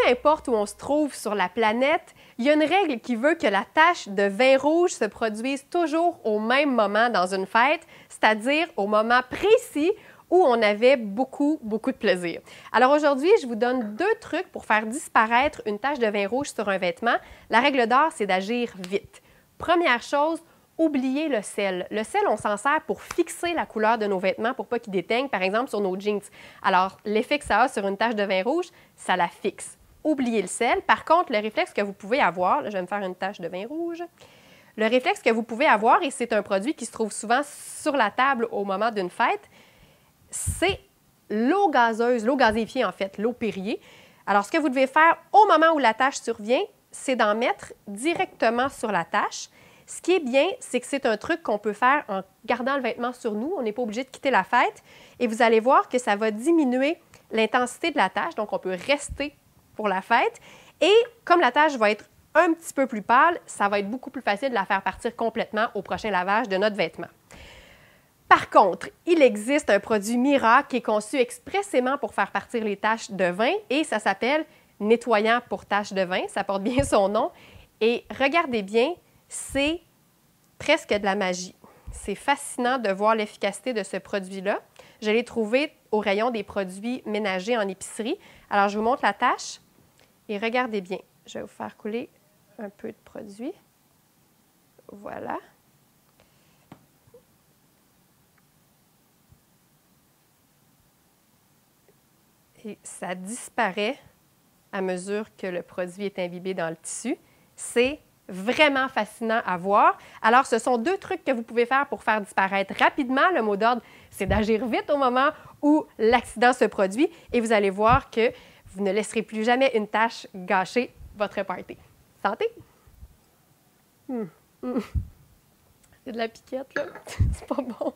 importe où on se trouve sur la planète, il y a une règle qui veut que la tache de vin rouge se produise toujours au même moment dans une fête, c'est-à-dire au moment précis où on avait beaucoup de plaisir. Alors aujourd'hui, je vous donne 2 trucs pour faire disparaître une tache de vin rouge sur un vêtement. La règle d'or, c'est d'agir vite. Première chose, oubliez le sel. Le sel, on s'en sert pour fixer la couleur de nos vêtements pour pas qu'ils déteignent, par exemple, sur nos jeans. Alors, l'effet que ça a sur une tache de vin rouge, ça la fixe. Oubliez le sel. Par contre, le réflexe que vous pouvez avoir, là, je vais me faire une tache de vin rouge. Le réflexe que vous pouvez avoir, et c'est un produit qui se trouve souvent sur la table au moment d'une fête, c'est l'eau gazeuse, l'eau gazéifiée en fait, l'eau Perrier. Alors, ce que vous devez faire au moment où la tache survient, c'est d'en mettre directement sur la tache. Ce qui est bien, c'est que c'est un truc qu'on peut faire en gardant le vêtement sur nous. On n'est pas obligé de quitter la fête. Et vous allez voir que ça va diminuer l'intensité de la tache, donc on peut rester pour la fête. Et comme la tache va être un petit peu plus pâle, ça va être beaucoup plus facile de la faire partir complètement au prochain lavage de notre vêtement. Par contre, il existe un produit miracle qui est conçu expressément pour faire partir les taches de vin et ça s'appelle nettoyant pour taches de vin. Ça porte bien son nom. Et regardez bien, c'est presque de la magie. C'est fascinant de voir l'efficacité de ce produit-là. Je l'ai trouvé au rayon des produits ménagers en épicerie. Alors, je vous montre la tache et regardez bien. Je vais vous faire couler un peu de produit. Voilà. Et ça disparaît à mesure que le produit est imbibé dans le tissu. C'est vraiment fascinant à voir. Alors, ce sont 2 trucs que vous pouvez faire pour faire disparaître rapidement. Le mot d'ordre, c'est d'agir vite au moment où l'accident se produit et vous allez voir que vous ne laisserez plus jamais une tache gâcher votre party. Santé! C'est de la piquette, là. C'est pas bon.